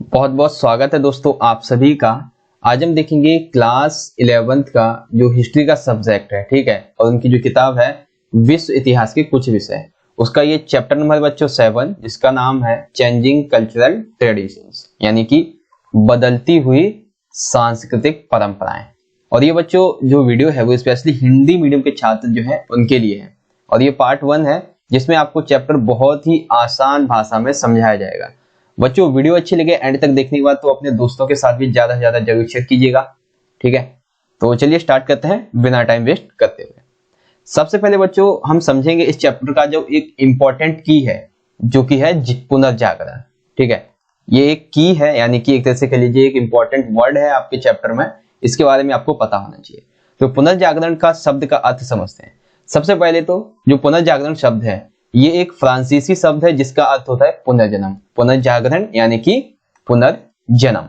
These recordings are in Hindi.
बहुत बहुत स्वागत है दोस्तों आप सभी का। आज हम देखेंगे क्लास 11th का जो हिस्ट्री का सब्जेक्ट है, ठीक है, और उनकी जो किताब है विश्व इतिहास के कुछ विषय, उसका ये चैप्टर नंबर बच्चों 7 जिसका नाम है चेंजिंग कल्चरल ट्रेडिशंस, यानी कि बदलती हुई सांस्कृतिक परंपराएं। और ये बच्चों जो वीडियो है वो स्पेशली हिंदी मीडियम के छात्र जो है उनके लिए है, और ये पार्ट 1 है जिसमें आपको चैप्टर बहुत ही आसान भाषा में समझाया जाएगा। बच्चों वीडियो अच्छी लगे एंड तक देखने के बाद तो अपने दोस्तों के साथ भी ज्यादा से ज्यादा जरूर शेयर कीजिएगा, ठीक है। तो चलिए स्टार्ट करते हैं बिना टाइम वेस्ट करते हुए। सबसे पहले बच्चों हम समझेंगे इस चैप्टर का जो एक इंपॉर्टेंट की है, जो कि है पुनर्जागरण, ठीक है। ये एक की है, यानी कि एक तरह से कह लीजिए एक इंपॉर्टेंट वर्ड है आपके चैप्टर में, इसके बारे में आपको पता होना चाहिए। तो पुनर्जागरण का शब्द का अर्थ समझते हैं। सबसे पहले तो जो पुनर्जागरण शब्द है ये एक फ्रांसीसी शब्द है जिसका अर्थ होता है पुनर्जन्म। पुनर्जागरण यानी कि पुनर्जन्म।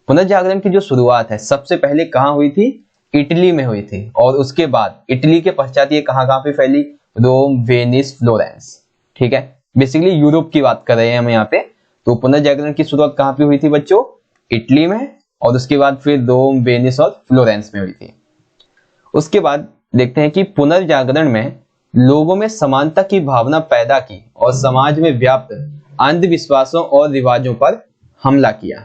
पुनर्जागरण की जो शुरुआत है सबसे पहले कहां हुई थी? इटली में हुई थी, और उसके बाद इटली के पश्चात ये कहां कहां पे फैली? रोम, वेनिस, फ्लोरेंस, ठीक है। बेसिकली यूरोप की बात कर रहे हैं हम यहाँ पे। तो पुनर्जागरण की शुरुआत कहां पे हुई थी बच्चों? इटली में, और उसके बाद फिर रोम, वेनिस और फ्लोरेंस में हुई थी। उसके बाद देखते हैं कि पुनर्जागरण में लोगों में समानता की भावना पैदा की और समाज में व्याप्त अंधविश्वासों और रिवाजों पर हमला किया।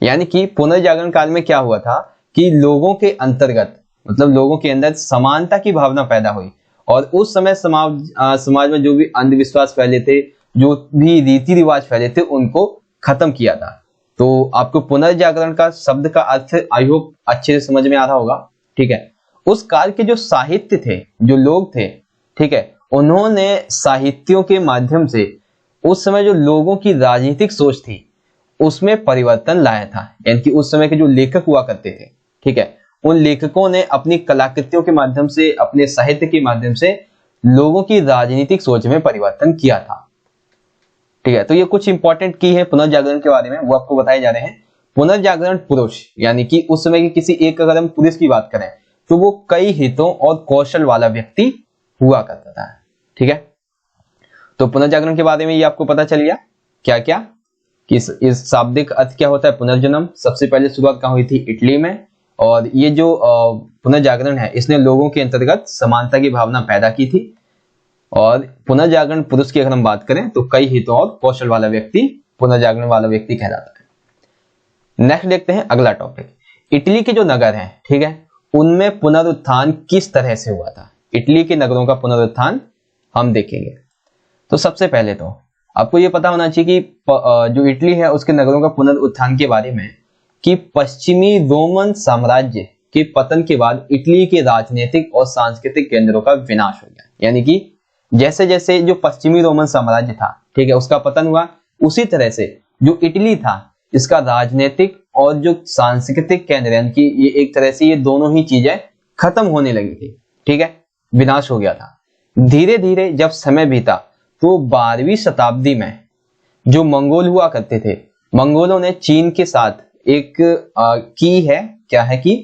यानी कि पुनर्जागरण काल में क्या हुआ था कि लोगों के अंतर्गत, मतलब लोगों के अंदर समानता की भावना पैदा हुई, और उस समय समाज में जो भी अंधविश्वास फैले थे, जो भी रीति रिवाज फैले थे, उनको खत्म किया था। तो आपको पुनर्जागरण का शब्द का अर्थ आई होप अच्छे से समझ में आ रहा होगा, ठीक है। उस काल के जो साहित्य थे, जो लोग थे, ठीक है, उन्होंने साहित्यों के माध्यम से उस समय जो लोगों की राजनीतिक सोच थी उसमें परिवर्तन लाया था। यानी कि उस समय के जो लेखक हुआ करते थे, ठीक है, उन लेखकों ने अपनी कलाकृतियों के माध्यम से, अपने साहित्य के माध्यम से लोगों की राजनीतिक सोच में परिवर्तन किया था, ठीक है। तो ये कुछ इंपॉर्टेंट की है पुनर्जागरण के बारे में, वो आपको बताए जा रहे हैं। पुनर्जागरण पुरुष, यानी कि उस समय के किसी एक, अगर हम पुरुष की बात करें तो वो कई हितों और कौशल वाला व्यक्ति हुआ करता था, ठीक है। तो पुनर्जागरण के बारे में ये आपको पता चल गया क्या क्या, कि इस शाब्दिक अर्थ क्या होता है पुनर्जन्म। सबसे पहले शुरुआत कहां हुई थी? इटली में। और ये जो पुनर्जागरण है इसने लोगों के अंतर्गत समानता की भावना पैदा की थी। और पुनर्जागरण पुरुष की अगर हम बात करें तो कई हितों और कौशल वाला व्यक्ति पुनर्जागरण वाला व्यक्ति कहलाता है। नेक्स्ट देखते हैं अगला टॉपिक। इटली के जो नगर हैं, ठीक है, उनमें पुनरुत्थान किस तरह से हुआ था? इटली के नगरों का पुनरुत्थान हम देखेंगे। तो सबसे पहले तो आपको यह पता होना चाहिए कि जो इटली है उसके नगरों का पुनरुत्थान के बारे में, कि पश्चिमी रोमन साम्राज्य के पतन के बाद इटली के राजनीतिक और सांस्कृतिक केंद्रों का विनाश हो गया। यानी कि जैसे जैसे जो पश्चिमी रोमन साम्राज्य था, ठीक है, उसका पतन हुआ, उसी तरह से जो इटली था इसका राजनीतिक और जो सांस्कृतिक केंद्र, यानी कि ये एक तरह से ये दोनों ही चीजें खत्म होने लगी थी, ठीक है, विनाश हो गया था। धीरे धीरे जब समय बीता तो 12वीं शताब्दी में जो मंगोल हुआ करते थे, मंगोलों ने चीन के साथ एक की है, क्या है कि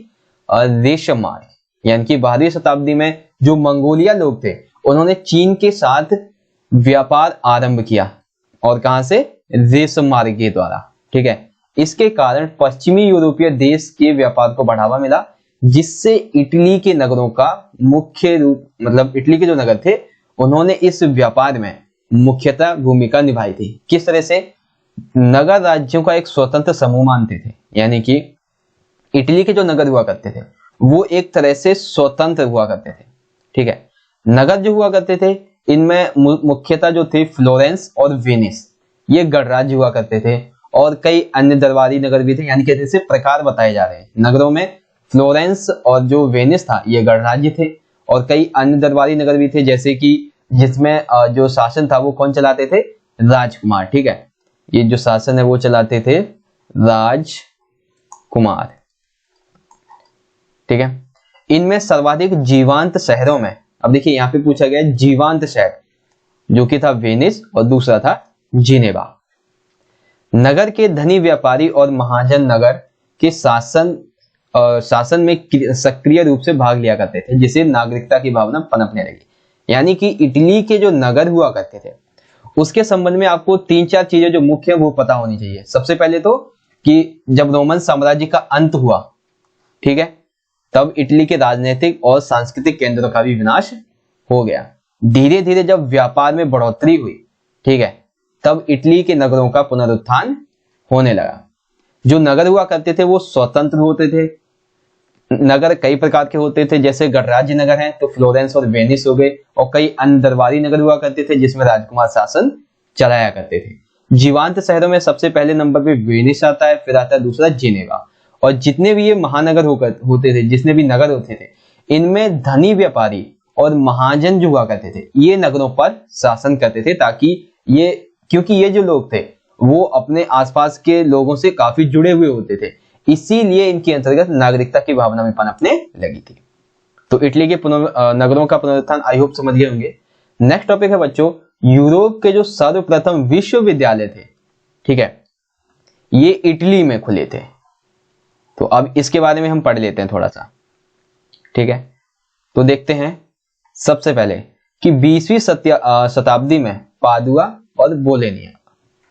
रेशम मार्ग, यानी कि 12वीं शताब्दी में जो मंगोलिया लोग थे उन्होंने चीन के साथ व्यापार आरंभ किया, और कहां से? रेशम मार्ग के द्वारा, ठीक है। इसके कारण पश्चिमी यूरोपीय देश के व्यापार को बढ़ावा मिला, जिससे इटली के नगरों का मुख्य रूप, मतलब इटली के जो नगर थे उन्होंने इस व्यापार में मुख्यतः भूमिका निभाई थी। किस तरह से? नगर राज्यों का एक स्वतंत्र समूह मानते थे। यानी कि इटली के जो नगर हुआ करते थे वो एक तरह से स्वतंत्र हुआ करते थे, ठीक है। नगर जो हुआ करते थे इनमें मुख्यतः जो थे फ्लोरेंस और वेनिस, ये गणराज्य हुआ करते थे, और कई अन्य दरबारी नगर भी थे। यानी कि जैसे प्रकार बताए जा रहे हैं नगरों में, फ्लोरेंस और जो वेनिस था ये गणराज्य थे, और कई अन्य दरबारी नगर भी थे, जैसे कि जिसमें जो शासन था वो कौन चलाते थे? राजकुमार, ठीक है। ये जो शासन है वो चलाते थे राजकुमार, ठीक है। इनमें सर्वाधिक जीवांत शहरों में, अब देखिए यहां पे पूछा गया जीवांत शहर, जो कि था वेनिस और दूसरा था जिनेवा। नगर के धनी व्यापारी और महाजन नगर के शासन में सक्रिय रूप से भाग लिया करते थे, जिसे नागरिकता की भावना पनपने लगी। यानी कि इटली के जो नगर हुआ करते थे उसके संबंध में आपको 3-4 चीजें जो मुख्य है वो पता होनी चाहिए। सबसे पहले तो कि जब रोमन साम्राज्य का अंत हुआ, ठीक है, तब इटली के राजनीतिक और सांस्कृतिक केंद्रों का भी विनाश हो गया। धीरे धीरे जब व्यापार में बढ़ोतरी हुई, ठीक है, तब इटली के नगरों का पुनरुत्थान होने लगा। जो नगर हुआ करते थे वो स्वतंत्र होते थे। नगर कई प्रकार के होते थे, जैसे गणराज्य नगर हैं तो फ्लोरेंस और वेनिस हो गए, और कई अन्य दरबारी नगर हुआ करते थे जिसमें राजकुमार शासन चलाया करते थे। जीवांत शहरों में सबसे पहले नंबर पे वेनिस आता है, फिर आता है दूसरा जिनेवा। और जितने भी ये महानगर होते थे, जितने भी नगर होते थे, इनमें धनी व्यापारी और महाजन जो हुआ करते थे ये नगरों पर शासन करते थे, ताकि ये, क्योंकि ये जो लोग थे वो अपने आसपास के लोगों से काफी जुड़े हुए होते थे, इसीलिए इनके अंतर्गत नागरिकता की भावना भी पनपने लगी थी। तो इटली के नगरों का पुनरुत्थान आई होप समझ गए होंगे। नेक्स्ट टॉपिक है बच्चों, यूरोप के जो सर्वप्रथम विश्वविद्यालय थे, ठीक है, ये इटली में खुले थे। तो अब इसके बारे में हम पढ़ लेते हैं थोड़ा सा, ठीक है। तो देखते हैं सबसे पहले कि 20वीं शताब्दी में पादुआ और बोलेनिया,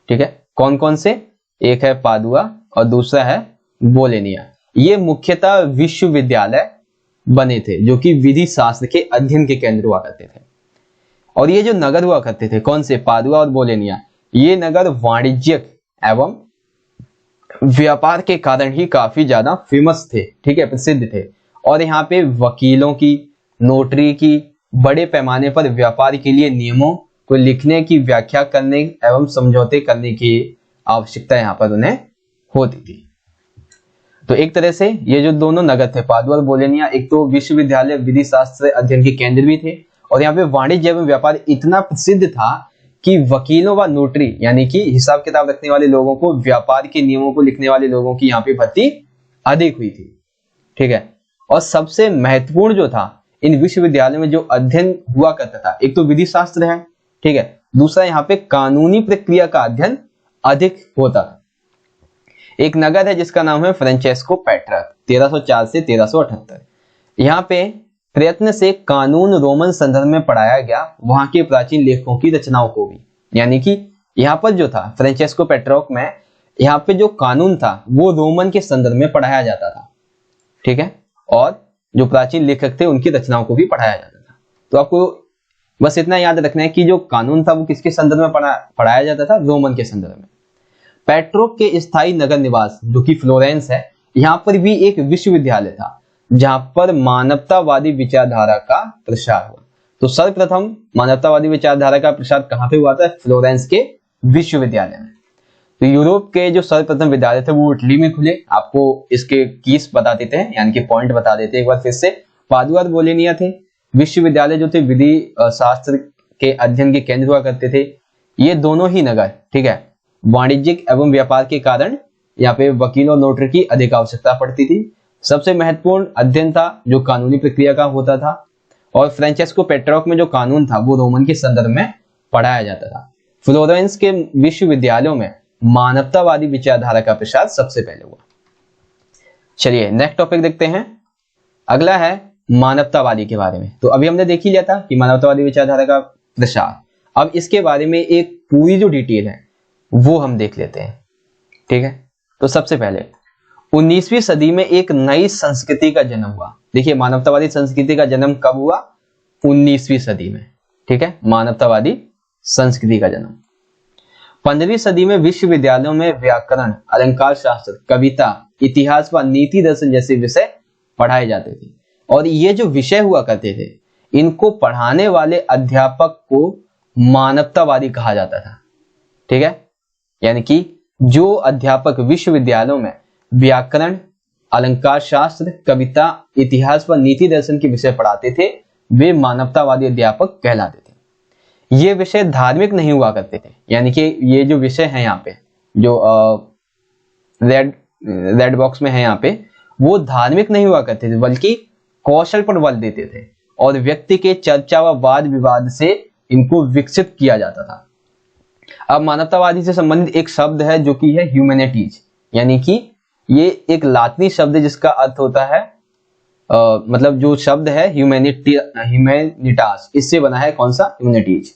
ठीक है, कौन कौन से, एक है पादुआ और दूसरा है बोलेनिया। ये मुख्यतः विश्वविद्यालय बने थे जो कि विधि शास्त्र के अध्ययन के केंद्र हुआ करते थे। और ये जो नगर हुआ करते थे, कौन से, पादुआ और बोलेनिया, ये नगर वाणिज्यिक एवं व्यापार के कारण ही काफी ज्यादा फेमस थे, ठीक है, प्रसिद्ध थे। और यहाँ पे वकीलों की, नोटरी की, बड़े पैमाने पर व्यापार के लिए नियमों को लिखने की व्याख्या करने एवं समझौते करने की आवश्यकता यहाँ पर उन्हें होती थी। तो एक तरह से ये जो दोनों नगर थे पादुआ और बोलेनिया, एक तो विश्वविद्यालय विधि शास्त्र अध्ययन के केंद्र भी थे, और यहाँ पे वाणिज्य एवं व्यापार इतना प्रसिद्ध था कि वकीलों व नोटरी यानी कि हिसाब किताब रखने वाले लोगों को, व्यापार के नियमों को लिखने वाले लोगों की यहाँ पे भर्ती अधिक हुई थी, ठीक है। और सबसे महत्वपूर्ण जो था इन विश्वविद्यालयों में जो अध्ययन हुआ करता था, एक तो विधि शास्त्र है, ठीक है, दूसरा यहाँ पे कानूनी प्रक्रिया का अध्ययन अधिक होता था। एक नगर है जिसका नाम है फ्रांचेस्को पेट्रा, 1304 से 1378। यहाँ पे प्रयत्न से कानून रोमन संदर्भ में पढ़ाया गया, वहां के प्राचीन लेखकों की रचनाओं को भी। यानी कि यहाँ पर जो था फ्रांचेस्को पेट्रोक में, यहाँ पे जो कानून था वो रोमन के संदर्भ में पढ़ाया जाता था, ठीक है, और जो प्राचीन लेखक थे उनकी रचनाओं को भी पढ़ाया जाता था। तो आपको बस इतना याद रखना है कि जो कानून था वो किसके संदर्भ में पढ़ाया जाता था, रोमन के संदर्भ में। पेट्रोक के स्थायी नगर निवास जो कि फ्लोरेंस है, यहाँ पर भी एक विश्वविद्यालय था जहां पर मानवतावादी विचारधारा का प्रसार हुआ। तो सर्वप्रथम मानवतावादी विचारधारा का प्रसार कहां पे हुआ था, फ्लोरेंस के विश्वविद्यालय में। तो यूरोप के जो सर्वप्रथम विद्यालय थे वो इटली में खुले। आपको इसके कीस बता देते हैं, यानी कि पॉइंट बता देते हैं एक बार फिर से। पादुआ और बोलेनिया थे विश्वविद्यालय जो थे विधि शास्त्र के अध्ययन के केंद्र हुआ करते थे। ये दोनों ही नगर, ठीक है, वाणिज्यिक एवं व्यापार के कारण यहाँ पे वकील और नोटरी की अधिक आवश्यकता पड़ती थी। सबसे महत्वपूर्ण अध्ययन था जो कानूनी प्रक्रिया का होता था, और फ्रांचेस्को पेट्रोक में जो कानून था वो रोमन के संदर्भ में पढ़ाया जाता था। फ्लोरेंस के विश्वविद्यालयों में मानवतावादी विचारधारा का प्रसार सबसे पहले हुआ। चलिए नेक्स्ट टॉपिक देखते हैं। अगला है मानवतावादी के बारे में। तो अभी हमने देख ही लिया था कि मानवतावादी विचारधारा का प्रसार। अब इसके बारे में एक पूरी जो डिटेल है वो हम देख लेते हैं, ठीक है। तो सबसे पहले 19वीं सदी में एक नई संस्कृति का जन्म हुआ। देखिए मानवतावादी संस्कृति का जन्म कब हुआ, 19वीं सदी में, ठीक है, मानवतावादी संस्कृति का जन्म। 15वीं सदी में विश्वविद्यालयों में व्याकरण, अलंकार शास्त्र, कविता, इतिहास व नीति दर्शन जैसे विषय पढ़ाए जाते थे। और ये जो विषय हुआ करते थे इनको पढ़ाने वाले अध्यापक को मानवतावादी कहा जाता था, ठीक है। यानी कि जो अध्यापक विश्वविद्यालयों में व्याकरण, अलंकार शास्त्र, कविता, इतिहास व नीति दर्शन के विषय पढ़ाते थे वे मानवतावादी अध्यापक कहलाते थे। ये विषय धार्मिक नहीं हुआ करते थे, यानी कि ये जो विषय है यहाँ पे जो रेड बॉक्स में है यहाँ पे, वो धार्मिक नहीं हुआ करते थे बल्कि कौशल पर बल देते थे और व्यक्ति के चर्चा व वाद विवाद से इनको विकसित किया जाता था। अब मानवतावादी से संबंधित एक शब्द है जो कि है ह्यूमैनिटीज, यानी कि ये एक लातिनी शब्द है जिसका अर्थ होता है मतलब जो शब्द है ह्यूमैनिटास, इससे बना है कौन सा, ह्यूमैनिटीज।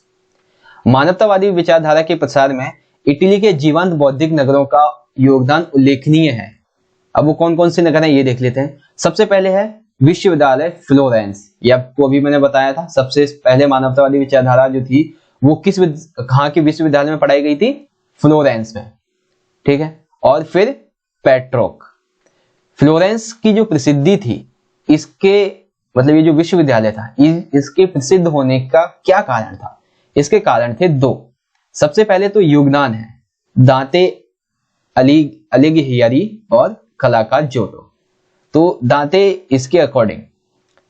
मानवतावादी विचारधारा के प्रसार में इटली के जीवंत बौद्धिक नगरों का योगदान उल्लेखनीय है। अब वो कौन कौन से नगर हैं ये देख लेते हैं। सबसे पहले है विश्वविद्यालय फ्लोरेंस, ये आपको अभी मैंने बताया था। सबसे पहले मानवतावादी विचारधारा जो थी वो कहाँ के विश्वविद्यालय में पढ़ाई गई थी? फ्लोरेंस में, ठीक है। और फिर पेट्रोक। फ्लोरेंस की जो प्रसिद्धि थी, इसके मतलब ये जो विश्वविद्यालय था, इसके प्रसिद्ध होने का क्या कारण था? इसके कारण थे दो। सबसे पहले तो योगदान है दांते अलिघियारी और कलाकार जोटो। तो दांते इसके अकॉर्डिंग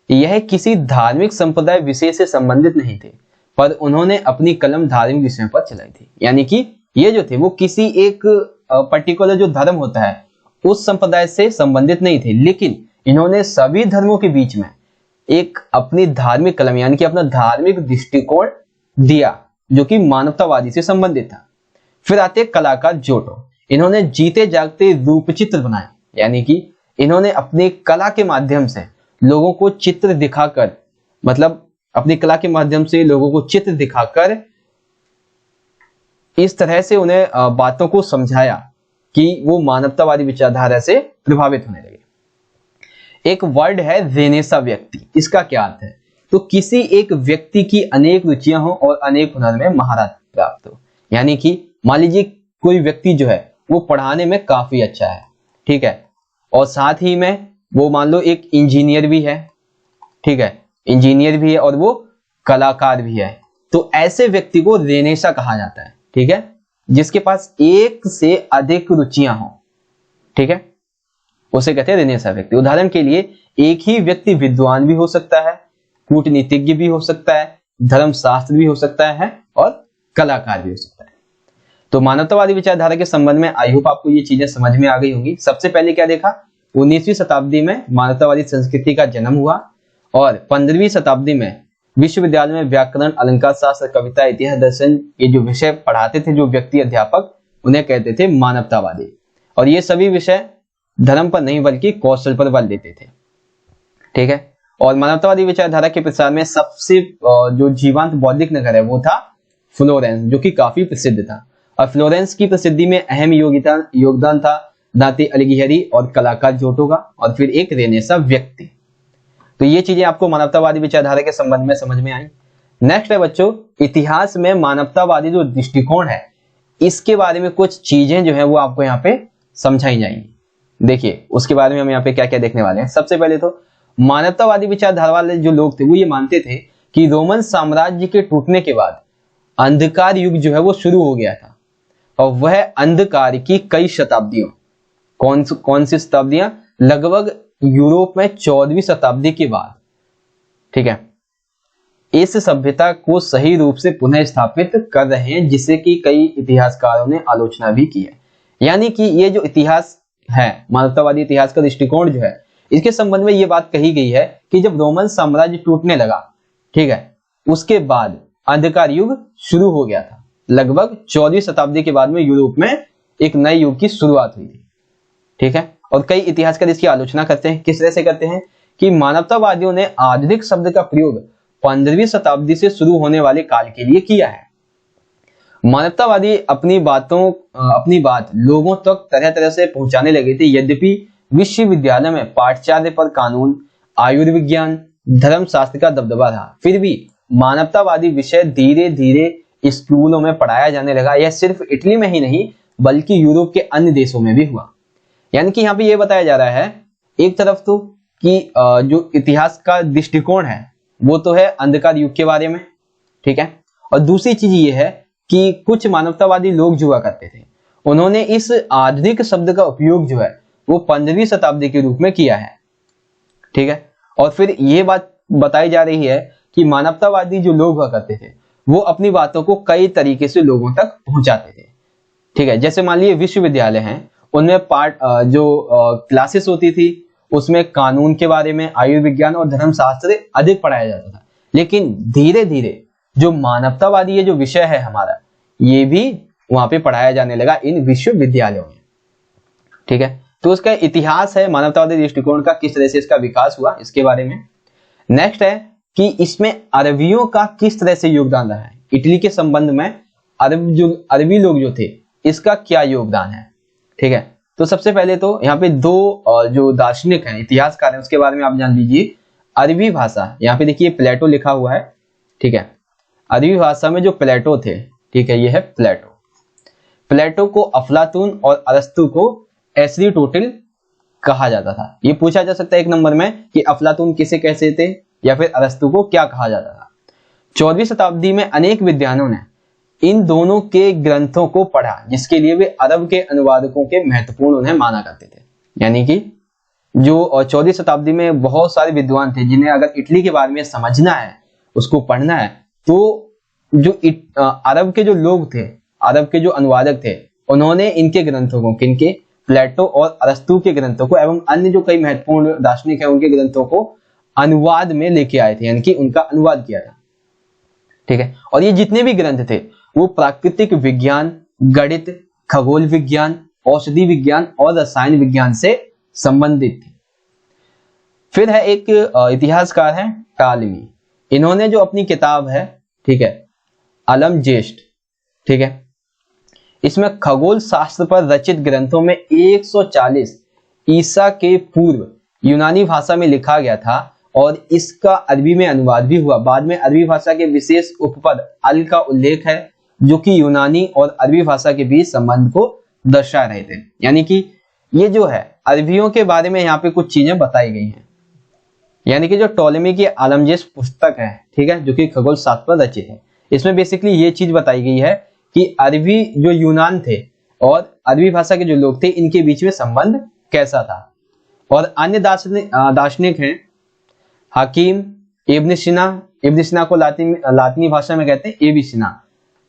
यह किसी धार्मिक संप्रदाय विषय से संबंधित नहीं थे, पर उन्होंने अपनी कलम धार्मिक विषयों पर चलाई थी। यानी कि ये जो थे वो किसी एक पर्टिकुलर जो धर्म होता है उस संप्रदाय से संबंधित नहीं थे, लेकिन इन्होंने सभी धर्मों के बीच में एक अपनी धार्मिक कलम यानी कि अपना धार्मिक दृष्टिकोण दिया जो कि मानवतावादी से संबंधित था। फिर आते कलाकार जोटो। इन्होंने जीते जागते रूपचित्र बनाए, यानी कि इन्होंने अपनी कला के माध्यम से लोगों को चित्र दिखाकर, मतलब अपनी कला के माध्यम से लोगों को चित्र दिखाकर इस तरह से उन्हें बातों को समझाया कि वो मानवतावादी विचारधारा से प्रभावित होने लगे। एक वर्ड है रेनेसा व्यक्ति। इसका क्या अर्थ है? तो किसी एक व्यक्ति की अनेक रुचियां हो और अनेक हुनर में महारत प्राप्त हो। यानी कि मान लीजिए कोई व्यक्ति जो है वो पढ़ाने में काफी अच्छा है, ठीक है, और साथ ही में वो मान लो एक इंजीनियर भी है, ठीक है, इंजीनियर भी है और वो कलाकार भी है। तो ऐसे व्यक्ति को रेनेसा कहा जाता है, ठीक है, जिसके पास एक से अधिक रुचियां हो, ठीक है, उसे कहते हैं रेनेसा व्यक्ति। उदाहरण के लिए एक ही व्यक्ति विद्वान भी हो सकता है, कूटनीतिज्ञ भी हो सकता है, धर्मशास्त्र भी हो सकता है और कलाकार भी हो सकता है। तो मानवतावादी विचारधारा के संबंध में आई होप आपको ये चीजें समझ में आ गई होंगी। सबसे पहले क्या देखा? 19वीं शताब्दी में मानवतावादी संस्कृति का जन्म हुआ और 15वीं शताब्दी में विश्वविद्यालय में व्याकरण, अलंकार शास्त्र, कविता, इतिहास, दर्शन ये जो विषय पढ़ाते थे जो व्यक्ति अध्यापक, उन्हें कहते थे मानवतावादी। और ये सभी विषय धर्म पर नहीं बल्कि कौशल पर बल देते थे, ठीक है। और मानवतावादी विचारधारा के प्रसार में सबसे जो जीवंत बौद्धिक नगर है वो था फ्लोरेंस, जो कि काफी प्रसिद्ध था। और फ्लोरेंस की प्रसिद्धि में अहम योगदान था दांते अलिघियारी और कलाकार जोटो का, और फिर एक रेनेसा व्यक्ति। तो ये चीजें आपको मानवतावादी विचारधारा के संबंध में समझ में आई। नेक्स्ट है बच्चों, इतिहास में मानवतावादी जो दृष्टिकोण है इसके बारे में कुछ चीजें जो है वो आपको यहाँ पे समझाई जाएंगी। देखिए उसके बारे में हम यहाँ पे क्या क्या देखने वाले हैं। सबसे पहले तो मानवतावादी विचारधारा वाले जो लोग थे वो ये मानते थे कि रोमन साम्राज्य के टूटने के बाद अंधकार युग जो है वो शुरू हो गया था, और वह अंधकार की कई शताब्दियों, कौन सी शताब्दियां? लगभग यूरोप में 14वीं शताब्दी के बाद, ठीक है, इस सभ्यता को सही रूप से पुनः स्थापित कर रहे हैं, जिसे कि कई इतिहासकारों ने आलोचना भी की है। यानी कि ये जो इतिहास है, मानवतावादी इतिहास का दृष्टिकोण जो है, इसके संबंध में ये बात कही गई है कि जब रोमन साम्राज्य टूटने लगा, ठीक है, उसके बाद अंधकार युग शुरू हो गया था। लगभग 14वीं शताब्दी के बाद में यूरोप में एक नए युग की शुरुआत हुई थी, ठीक है। और कई इतिहासकार इसकी आलोचना करते हैं। किस तरह से करते हैं कि मानवतावादियों ने आधुनिक शब्द का प्रयोग 15वीं शताब्दी से शुरू होने वाले काल के लिए किया है। मानवतावादी अपनी बात लोगों तक तरह तरह से पहुंचाने लगे थे। यद्यपि विश्वविद्यालय में पाठ्यचर्या पर कानून, आयुर्विज्ञान, धर्मशास्त्र का दबदबा था, फिर भी मानवतावादी विषय धीरे धीरे स्कूलों में पढ़ाया जाने लगा। यह सिर्फ इटली में ही नहीं बल्कि यूरोप के अन्य देशों में भी हुआ। यानी कि यहाँ पे यह बताया जा रहा है एक तरफ तो कि जो इतिहास का दृष्टिकोण है वो तो है अंधकार युग के बारे में, ठीक है, और दूसरी चीज ये है कि कुछ मानवतावादी लोग जो हुआ करते थे उन्होंने इस आधुनिक शब्द का उपयोग जो है वो 15वीं शताब्दी के रूप में किया है, ठीक है। और फिर ये बात बताई जा रही है कि मानवतावादी जो लोग हुआ करते थे वो अपनी बातों को कई तरीके से लोगों तक पहुंचाते थे, ठीक है। जैसे मान लीजिए विश्वविद्यालय हैं, उनमें क्लासेस होती थी, उसमें कानून के बारे में, आयुर्विज्ञान और धर्मशास्त्र अधिक पढ़ाया जाता था। लेकिन धीरे धीरे जो मानवतावादी ये जो विषय है हमारा, ये भी वहां पे पढ़ाया जाने लगा इन विश्वविद्यालयों में, ठीक है। तो उसका इतिहास है मानवतावादी दृष्टिकोण का, किस तरह से इसका विकास हुआ इसके बारे में। नेक्स्ट है कि इसमें अरबियों का किस तरह से योगदान रहा है। इटली के संबंध में अरबी लोग जो थे इसका क्या योगदान है। ठीक है, तो सबसे पहले तो यहाँ पे दो जो दार्शनिक हैं, इतिहासकार हैं, उसके बारे में आप जान लीजिए। अरबी भाषा, यहाँ पे देखिए प्लेटो लिखा हुआ है। ठीक है, अरबी भाषा में जो प्लेटो थे, ठीक है, ये है प्लेटो। प्लेटो को अफलातून और अरस्तु को एरिस्टोटल कहा जाता था। ये पूछा जा सकता है 1 नंबर में कि अफलातून किसे कहते थे या फिर अरस्तु को क्या कहा जाता था। 14वीं शताब्दी में अनेक विद्वानों ने इन दोनों के ग्रंथों को पढ़ा, जिसके लिए वे अरब के अनुवादकों के महत्वपूर्ण उन्हें माना करते थे। यानी कि जो 14वीं शताब्दी में बहुत सारे विद्वान थे जिन्हें अगर इटली के बारे में समझना है, उसको पढ़ना है, तो जो अरब के जो लोग थे, अरब के जो अनुवादक थे, उन्होंने इनके ग्रंथों को, किनके, प्लेटो और अरस्तु के ग्रंथों को एवं अन्य जो कई महत्वपूर्ण दार्शनिक है उनके ग्रंथों को अनुवाद में लेके आए थे, यानी कि उनका अनुवाद किया था। ठीक है, और ये जितने भी ग्रंथ थे वो प्राकृतिक विज्ञान, गणित, खगोल विज्ञान, औषधि विज्ञान और रसायन विज्ञान से संबंधित थे। फिर है एक इतिहासकार है टालमी। इन्होंने जो अपनी किताब है, ठीक है, अलमजेस्ट, ठीक है, इसमें खगोल शास्त्र पर रचित ग्रंथों में 140 ईसा के पूर्व यूनानी भाषा में लिखा गया था और इसका अरबी में अनुवाद भी हुआ। बाद में अरबी भाषा के विशेष उपपद अल का उल्लेख है जो कि यूनानी और अरबी भाषा के बीच संबंध को दर्शा रहे थे। यानी कि ये जो है अरबियों के बारे में यहाँ पे कुछ चीजें बताई गई हैं। यानी कि जो टॉलेमी की अलमजेस्ट पुस्तक है, ठीक है, जो कि खगोल शास्त्र पर रचित है, इसमें बेसिकली ये चीज बताई गई है कि अरबी जो यूनान थे और अरबी भाषा के जो लोग थे इनके बीच में संबंध कैसा था। और अन्य दार्शनिक हैं हकीम, इब्न सीना को लातिनी भाषा में कहते हैं एविसिना,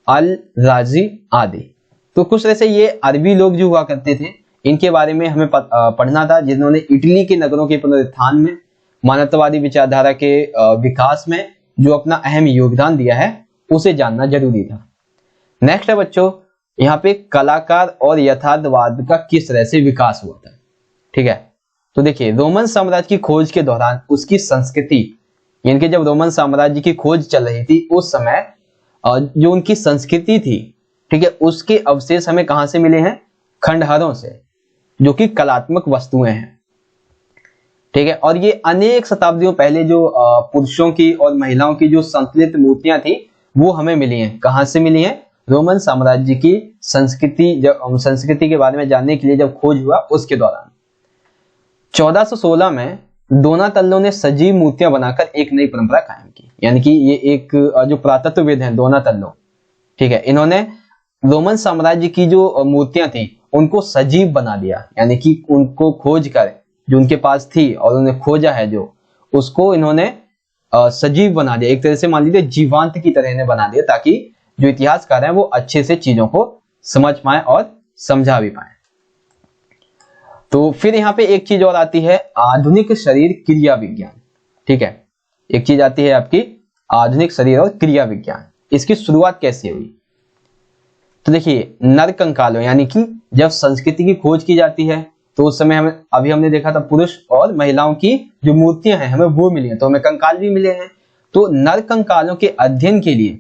अल राजी आदि। तो कुछ तरह से ये अरबी लोग जो हुआ करते थे इनके बारे में हमें पढ़ना था, जिन्होंने इटली के नगरों के पुनरुत्थान में, मानवतावादी विचारधारा के विकास में जो अपना अहम योगदान दिया है उसे जानना जरूरी था। नेक्स्ट है बच्चों, यहाँ पे कलाकार और यथार्थवाद का किस तरह से विकास हुआ था। ठीक है, तो देखिए रोमन साम्राज्य की खोज के दौरान उसकी संस्कृति, यानी कि जब रोमन साम्राज्य की खोज चल रही थी उस समय जो उनकी संस्कृति थी, ठीक है, उसके अवशेष हमें कहां से मिले हैं, खंडहरों से, जो कि कलात्मक वस्तुएं हैं। ठीक है, और ये अनेक शताब्दियों पहले जो पुरुषों की और महिलाओं की जो संतुलित मूर्तियां थी वो हमें मिली हैं। कहां से मिली हैं, रोमन साम्राज्य की संस्कृति के बारे में जानने के लिए जब खोज हुआ उसके दौरान। 1416 में दोनातल्लो ने सजीव मूर्तियां बनाकर एक नई परंपरा कायम की। यानी कि ये एक जो पुरातत्वविद हैं दोनातल्लो, ठीक है, इन्होंने रोमन साम्राज्य की जो मूर्तियां थी उनको सजीव बना दिया। यानी कि उनको खोज कर, जो उनके पास थी और उन्होंने खोजा है जो, उसको इन्होंने सजीव बना दिया, एक तरह से मान लीजिए जीवांत की तरह इन्हें बना दिया, ताकि जो इतिहासकार हैं वो अच्छे से चीजों को समझ पाए और समझा भी पाए। तो फिर यहाँ पे एक चीज और आती है, आधुनिक शरीर क्रिया विज्ञान। ठीक है, एक चीज आती है आपकी आधुनिक शरीर और क्रिया विज्ञान। इसकी शुरुआत कैसे हुई, तो देखिए नर कंकालों, यानी कि जब संस्कृति की खोज की जाती है तो उस समय हमने देखा था पुरुष और महिलाओं की जो मूर्तियां हैं हमें वो मिली हैं, तो हमें कंकाल भी मिले हैं। तो नर कंकालों के अध्ययन के लिए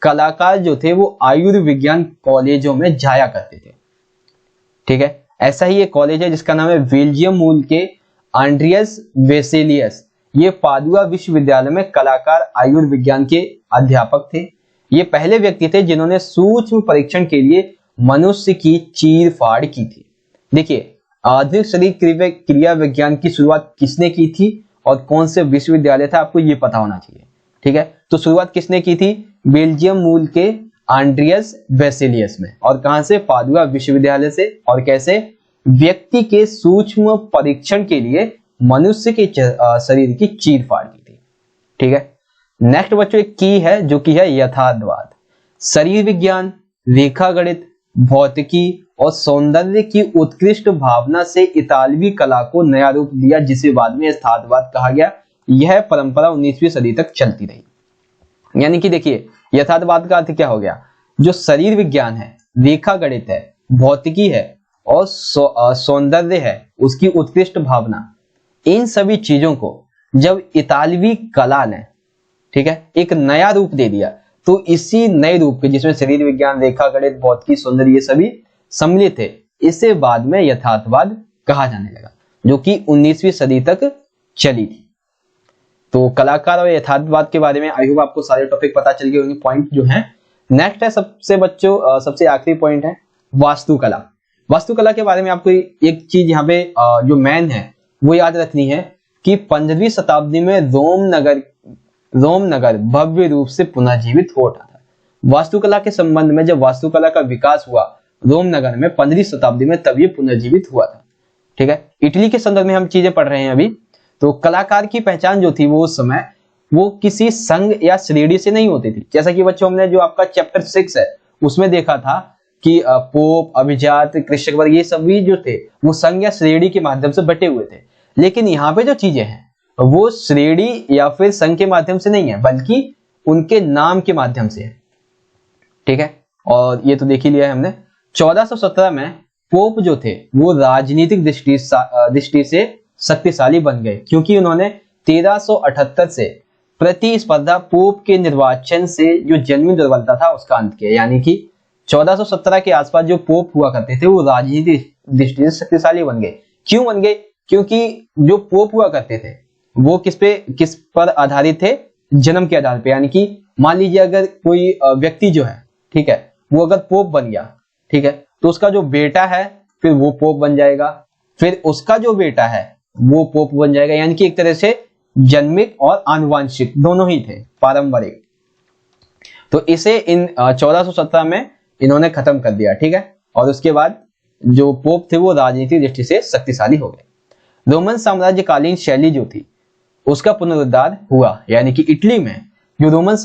कलाकार जो थे वो आयुर्विज्ञान कॉलेजों में जाया करते थे। ठीक है, ऐसा ही एक कॉलेज है जिसका नाम है बेल्जियम मूल के आंड्रियस वेसेलियस। ये पादुआ विश्वविद्यालय में कलाकार आयुर्विज्ञान के अध्यापक थे। ये पहले व्यक्ति थे जिन्होंने सूक्ष्म परीक्षण के लिए मनुष्य की चीर फाड़ की थी। देखिए आधुनिक शरीर क्रिया विज्ञान की शुरुआत किसने की थी और कौन से विश्वविद्यालय था, आपको ये पता होना चाहिए। ठीक है, तो शुरुआत किसने की थी, बेल्जियम मूल के आंड्रियस वेसेलियस में, और कहां से, पादुआ विश्वविद्यालय से। और कैसे, व्यक्ति के सूक्ष्म परीक्षण के लिए मनुष्य के शरीर की चीर फाड़ की थी। ठीक है, नेक्स्ट बच्चों एक की है जो कि है यथार्थवाद। शरीर विज्ञान, रेखा गणित, भौतिकी और सौंदर्य की उत्कृष्ट भावना से इतालवी कला को नया रूप दिया, जिसे बाद में यथार्थवाद कहा गया। यह परंपरा 19वीं सदी तक चलती रही। यानी कि देखिए यथार्थवाद का अर्थ क्या हो गया, जो शरीर विज्ञान है, रेखा गणित है, भौतिकी है और सौंदर्य है, उसकी उत्कृष्ट भावना, इन सभी चीजों को जब इतालवी कला ने, ठीक है, एक नया रूप दे दिया, तो इसी नए रूप के जिसमें शरीर विज्ञान, रेखा गणित, भौतिकी, सौंदर्य ये सभी सम्मिलित थे, इसे बाद में यथार्थवाद कहा जाने लगा, जो कि 19वीं सदी तक चली थी। तो कलाकार और यथार्थवाद के बारे में आई होप आपको सारे टॉपिक पता चल गए होंगे, पॉइंट जो हैं। नेक्स्ट है सबसे आखिरी पॉइंट है वास्तुकला। वास्तुकला के बारे में आपको एक चीज यहाँ पे जो मेन है वो याद रखनी है कि 15वीं शताब्दी में रोम नगर भव्य रूप से पुनर्जीवित हो उठा था। वास्तुकला के संबंध में जब वास्तुकला का विकास हुआ रोम नगर में 15वीं शताब्दी में, तब ये पुनर्जीवित हुआ था। ठीक है, इटली के संदर्भ में हम चीजें पढ़ रहे हैं अभी। तो कलाकार की पहचान जो थी वो उस समय वो किसी संघ या श्रेणी से नहीं होती थी। जैसा कि बच्चों हमने जो आपका चैप्टर 6 है उसमें देखा था कि पोप, अभिजात, कृषक वर्ग ये सभी जो थे वो संघ या श्रेणी के माध्यम से बटे हुए थे। लेकिन यहाँ पे जो चीजें हैं वो श्रेणी या फिर संघ के माध्यम से नहीं है, बल्कि उनके नाम के माध्यम से है। ठीक है, और ये तो देख ही लिया है हमने। 1417 में पोप जो थे वो राजनीतिक दृष्टि से शक्तिशाली बन गए, क्योंकि उन्होंने 1378 से प्रतिस्पर्धा पोप के निर्वाचन से जो जन्मी दुर्बलता था उसका अंत किया। यानी कि 1417 के आसपास जो पोप हुआ करते थे वो राजनीतिक दृष्टि से शक्तिशाली बन गए। क्यों बन गए? क्योंकि जो पोप हुआ करते थे वो किस पर आधारित थे? जन्म के आधार पे। यानी कि मान लीजिए अगर कोई व्यक्ति जो है, ठीक है, वो अगर पोप बन गया, ठीक है, तो उसका जो बेटा है फिर वो पोप बन जाएगा, फिर उसका जो बेटा है वो पोप बन जाएगा। यानी कि एक तरह से जन्मित और आनुवांशिक दोनों ही थे, पारंपरिक। तो इसे इन 1417 में इन्होंने खत्म कर दिया। ठीक है, और उसके बाद जो पोप थे वो राजनीतिक दृष्टि से शक्तिशाली हो गए। रोमन साम्राज्यकालीन शैली जो थी उसका पुनरुद्धार हुआ। यानी कि इटली में जो रोमन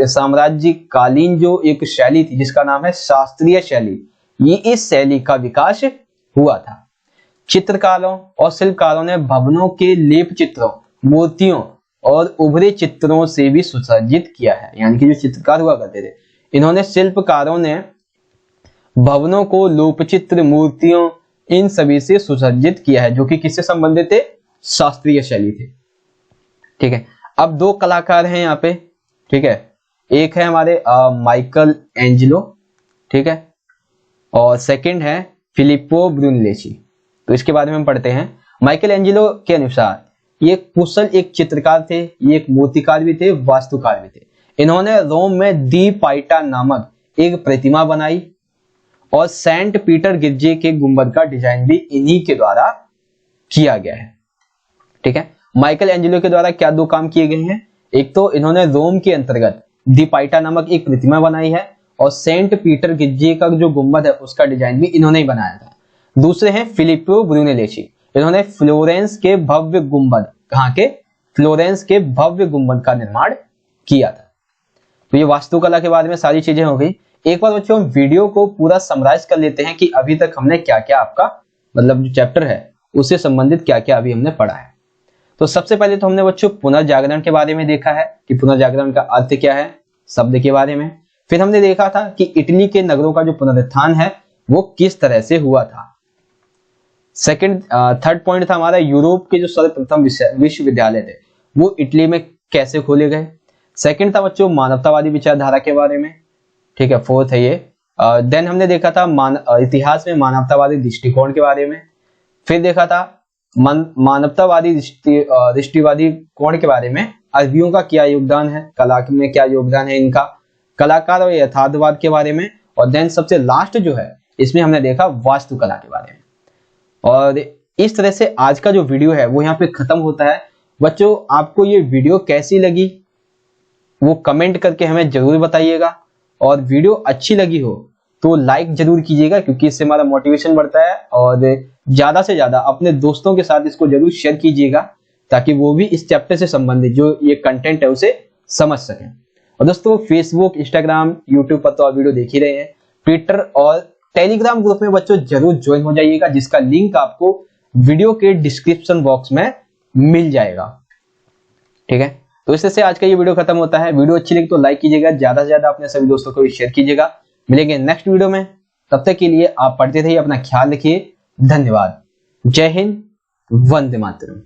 साम्राज्यकालीन जो एक शैली थी जिसका नाम है शास्त्रीय शैली, ये इस शैली का विकास हुआ था। चित्रकारों और शिल्पकारों ने भवनों के लेप चित्रों, मूर्तियों और उभरे चित्रों से भी सुसज्जित किया है। यानी कि जो चित्रकार हुआ करते थे, इन्होंने शिल्पकारों ने भवनों को लोपचित्र, मूर्तियों, इन सभी से सुसज्जित किया है, जो कि किससे संबंधित थे? शास्त्रीय शैली थे। ठीक है, अब दो कलाकार हैं यहाँ पे। ठीक है, एक है हमारे माइकल एंजेलो, ठीक है, और सेकंड है फिलिप्पो ब्रूनलेची। तो इसके बारे में हम पढ़ते हैं। माइकल एंजेलो के अनुसार ये कुशल एक चित्रकार थे, ये एक मूर्तिकार भी थे, वास्तुकार भी थे। इन्होंने रोम में दी पाइटा नामक एक प्रतिमा बनाई और सेंट पीटर गिरजे के गुंबद का डिजाइन भी इन्हीं के द्वारा किया गया है। ठीक है, माइकल एंजेलो के द्वारा क्या दो काम किए गए हैं? एक तो इन्होंने रोम के अंतर्गत दी पाइटा नामक एक प्रतिमा बनाई है और सेंट पीटर गिरजे का जो गुंबद है उसका डिजाइन भी इन्होंने ही बनाया था। दूसरे हैं फिलिप्पो ब्रूनेलेची। इन्होंने फ्लोरेंस के भव्य गुंबद, कहाँ के? फ्लोरेंस के भव्य गुंबद का निर्माण किया था। तो ये वास्तुकला के बारे में सारी चीजें हो गई। एक बार बच्चों वीडियो को पूरा समराइज कर लेते हैं कि अभी तक हमने क्या क्या आपका मतलब जो चैप्टर है उससे संबंधित क्या क्या अभी हमने पढ़ा है। तो सबसे पहले तो हमने बच्चों पुनर्जागरण के बारे में देखा है कि पुनर्जागरण का अर्थ क्या है, शब्द के बारे में। फिर हमने देखा था कि इटली के नगरों का जो पुनरुत्थान है वो किस तरह से हुआ था। थर्ड पॉइंट था हमारा यूरोप के जो सर्वप्रथम विश्वविद्यालय थे वो इटली में कैसे खोले गए। सेकंड था बच्चों मानवतावादी विचारधारा के बारे में। ठीक है, फोर्थ है ये। देन हमने देखा था इतिहास में मानवतावादी दृष्टिकोण के बारे में। फिर देखा था मानवतावादी दृष्टिवादी कोण के बारे में, अरबियों का क्या योगदान है, कला में क्या योगदान है इनका, कलाकार और यथार्थवाद के बारे में, और देन सबसे लास्ट जो है इसमें हमने देखा वास्तुकला के बारे में। और इस तरह से आज का जो वीडियो है वो यहाँ पे खत्म होता है। बच्चों आपको ये वीडियो कैसी लगी वो कमेंट करके हमें जरूर बताइएगा, और वीडियो अच्छी लगी हो तो लाइक जरूर कीजिएगा, क्योंकि इससे हमारा मोटिवेशन बढ़ता है। और ज्यादा से ज्यादा अपने दोस्तों के साथ इसको जरूर शेयर कीजिएगा ताकि वो भी इस चैप्टर से संबंधित जो ये कंटेंट है उसे समझ सकें। और दोस्तों फेसबुक, इंस्टाग्राम, यूट्यूब पर तो आप वीडियो देख ही रहे हैं, ट्विटर और टेलीग्राम ग्रुप में बच्चों जरूर ज्वाइन हो जाइएगा, जिसका लिंक आपको वीडियो के डिस्क्रिप्शन बॉक्स में मिल जाएगा। ठीक है, तो इस तरह से आज का ये वीडियो खत्म होता है। वीडियो अच्छी लगी तो लाइक कीजिएगा, ज्यादा से ज्यादा अपने सभी दोस्तों को भी शेयर कीजिएगा। मिलेंगे नेक्स्ट वीडियो में, तब तक के लिए आप पढ़ते रहिए, अपना ख्याल रखिए। धन्यवाद। जय हिंद, वंदे मातरम।